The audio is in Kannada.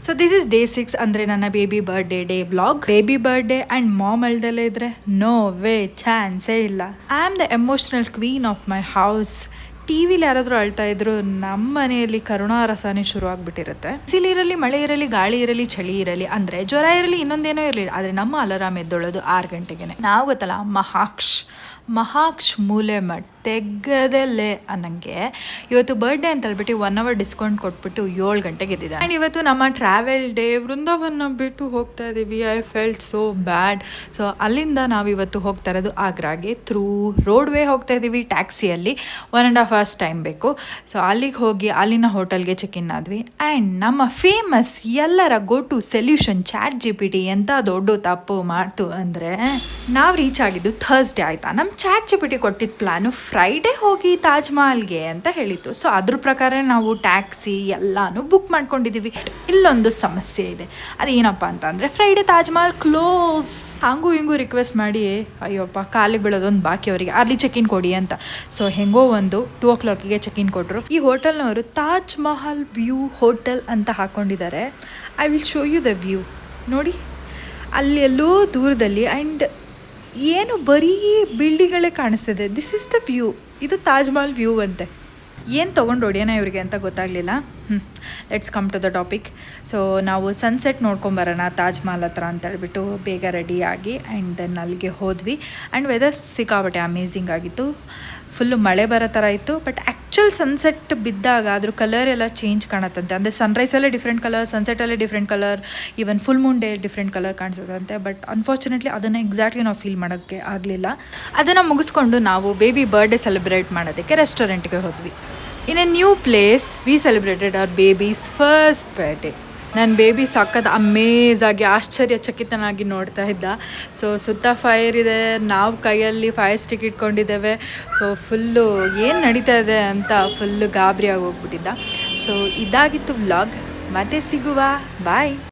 ಸೊ ದಿಸ್ ಇಸ್ ಡೇ 6 ಅಂದರೆ ನನ್ನ baby birthday day vlog. Baby birthday and mom ಅಳ್ದಲ್ಲೇ ಇದ್ರೆ ನೋ ವೇ, ಚಾನ್ಸೇ ಇಲ್ಲ. I am the emotional queen of my house. ಟಿವಿಲಿ ಯಾರಾದರೂ ಅಳ್ತಾ ಇದ್ರು ನಮ್ಮ ಮನೆಯಲ್ಲಿ ಕರುಣಾರಸನೇ ಶುರು ಆಗ್ಬಿಟ್ಟಿರುತ್ತೆ. ಬಿಸಿಲು ಇರಲಿ, ಮಳೆ ಇರಲಿ, ಗಾಳಿ ಇರಲಿ, ಚಳಿ ಇರಲಿ, ಅಂದರೆ ಜ್ವರ ಇರಲಿ, ಇನ್ನೊಂದೇನೋ ಇರಲಿ, ಆದರೆ ನಮ್ಮ ಅಲಾರಾಮ್ ಎದ್ದೊಳೋದು 6 ಗಂಟೆಗೆ. ನಾವು ಗೊತ್ತಲ್ಲ, ಮಹಾಕ್ಷ್ ಮೂಲೆ ಮಠ ತೆಗೆದಲ್ಲೇ ಅನ್ನಂಗೆ ಇವತ್ತು ಬರ್ಡೇ ಅಂತ ಹೇಳ್ಬಿಟ್ಟು 1 hour ಡಿಸ್ಕೌಂಟ್ ಕೊಟ್ಬಿಟ್ಟು 7 ಗಂಟೆಗೆ ಎದ್ದಿದೆ. ಆ್ಯಂಡ್ ಇವತ್ತು ನಮ್ಮ ಟ್ರಾವೆಲ್ ಡೇ. ವೃಂದಾವನ ಬಿಟ್ಟು ಹೋಗ್ತಾ ಇದ್ದೀವಿ. I felt so bad. So ಅಲ್ಲಿಂದ ನಾವು ಇವತ್ತು ಹೋಗ್ತಾ ಇರೋದು ಆಗ್ರಾಗೆ. ಥ್ರೂ ರೋಡ್ ವೇ ಹೋಗ್ತಾ ಇದ್ದೀವಿ ಟ್ಯಾಕ್ಸಿಯಲ್ಲಿ. 1.5 hours ಟೈಮ್ ಬೇಕು. ಸೊ ಅಲ್ಲಿಗೆ ಹೋಗಿ ಅಲ್ಲಿನ ಹೋಟೆಲ್ಗೆ ಚೆಕ್ ಇನ್ ಆದ್ವಿ. ಆ್ಯಂಡ್ ನಮ್ಮ ಫೇಮಸ್ ಎಲ್ಲರ ಗೋ ಟು ಸೊಲ್ಯೂಷನ್ ChatGPT ಎಂಥ ದೊಡ್ಡ ತಪ್ಪು ಮಾಡ್ತು ಅಂದರೆ, ನಾವು ರೀಚ್ ಆಗಿದ್ದು ಥರ್ಸ್ಡೇ ಆಯಿತಾ. ನಮ್ಮ ChatGPT ಕೊಟ್ಟಿದ್ದ ಪ್ಲ್ಯಾನು ಫ್ರೈಡೇ ಹೋಗಿ ತಾಜ್ ಮಹಲ್ಗೆ ಅಂತ ಹೇಳಿತ್ತು. ಸೊ ಅದ್ರ ಪ್ರಕಾರ ನಾವು ಟ್ಯಾಕ್ಸಿ ಎಲ್ಲಾನು ಬುಕ್ ಮಾಡ್ಕೊಂಡಿದ್ದೀವಿ. ಇಲ್ಲೊಂದು ಸಮಸ್ಯೆ ಇದೆ. ಅದೇನಪ್ಪ ಅಂತಂದರೆ ಫ್ರೈಡೇ ತಾಜ್ ಮಹಲ್ ಕ್ಲೋಸ್. ಹಂಗೂ ಹಿಂಗೂ ರಿಕ್ವೆಸ್ಟ್ ಮಾಡಿ, ಅಯ್ಯಪ್ಪ ಕಾಲಿಗೆ ಬೀಳೋದೊಂದು ಬಾಕಿ ಅವರಿಗೆ, ಅಲ್ಲಿ ಚೆಕ್ ಇನ್ ಕೊಡಿ ಅಂತ. ಸೊ ಹೆಂಗೋ ಒಂದು 2 o'clock ಚೆಕ್ ಇನ್ ಕೊಟ್ಟರು. ಈ ಹೋಟೆಲ್ನವರು ತಾಜ್ ಮಹಲ್ ವ್ಯೂ ಹೋಟೆಲ್ ಅಂತ ಹಾಕ್ಕೊಂಡಿದ್ದಾರೆ. I will show you the view. ನೋಡಿ ಅಲ್ಲಿ ಎಲ್ಲೋ ದೂರದಲ್ಲಿ. ಆ್ಯಂಡ್ ಏನು ಬರೀ ಬಿಲ್ಡಿಂಗ್ಗಳೇ ಕಾಣಿಸ್ತಿದೆ. This is the view. ಇದು ತಾಜ್ ಮಹಲ್ ವ್ಯೂ ಅಂತೆ. ಏನು ತೊಗೊಂಡು ಹೊಡಿಯೋಣ ಇವರಿಗೆ ಅಂತ ಗೊತ್ತಾಗಲಿಲ್ಲ. Let's come to the topic. So ನಾವು ಸನ್ಸೆಟ್ ನೋಡ್ಕೊಂಬರೋಣ ತಾಜ್ ಮಹಲ್ ಹತ್ರ ಅಂತ ಹೇಳ್ಬಿಟ್ಟು ಬೇಗ ರೆಡಿಯಾಗಿ ಆ್ಯಂಡ್ ದೆನ್ ಅಲ್ಲಿಗೆ ಹೋದ್ವಿ. ಆ್ಯಂಡ್ ವೆದರ್ ಸಿಕ್ಕಾಪಟ್ಟೆ ಅಮೇಝಿಂಗ್ ಆಗಿತ್ತು. ಫುಲ್ಲು ಮಳೆ ಬರೋ ಥರ ಇತ್ತು. ಬಟ್ ಆ್ಯಕ್ಚುಲ್ ಸನ್ಸೆಟ್ ಬಿದ್ದಾಗ ಅದ್ರ ಕಲರ್ ಎಲ್ಲ ಚೇಂಜ್ ಕಾಣತ್ತಂತೆ. ಅಂದರೆ ಸನ್ರೈಸಲ್ಲೇ ಡಿಫ್ರೆಂಟ್ ಕಲರ್, ಸನ್ಸೆಟಲ್ಲೇ different colour, even full moon day different colour ಕಾಣಿಸುತ್ತಂತೆ. ಬಟ್ ಅನ್ಫಾರ್ಚುನೇಟ್ಲಿ ಅದನ್ನು ಎಕ್ಸಾಕ್ಟ್ಲಿ ನಾವು ಫೀಲ್ ಮಾಡೋಕ್ಕೆ ಆಗಲಿಲ್ಲ. ಅದನ್ನು ಮುಗಿಸ್ಕೊಂಡು ನಾವು ಬೇಬಿ ಬರ್ಡೇ ಸೆಲೆಬ್ರೇಟ್ ಮಾಡೋದಕ್ಕೆ ರೆಸ್ಟೋರೆಂಟ್ಗೆ ಹೋದ್ವಿ. In a new place we celebrated our baby's first birthday. ನನ್ನ ಬೇಬಿ ಸಖತ್ ಅಮೇಝಾಗಿ ಆಶ್ಚರ್ಯಚಕಿತನಾಗಿ ನೋಡ್ತಾ ಇದ್ದ. ಸೊ ಸುತ್ತ ಫೈರ್ ಇದೆ, ನಾವು ಕೈಯಲ್ಲಿ ಫೈರ್ ಸ್ಟಿಕ್ ಇಟ್ಕೊಂಡಿದ್ದೇವೆ. ಸೊ ಫುಲ್ಲು ಏನು ನಡೀತಾ ಇದೆ ಅಂತ ಫುಲ್ಲು ಗಾಬರಿಯಾಗಿ ಹೋಗ್ಬಿಟ್ಟಿದ್ದ. ಸೊ ಇದಾಗಿತ್ತು ವ್ಲಾಗ್. ಮತ್ತೆ ಸಿಗುವ, ಬಾಯ್.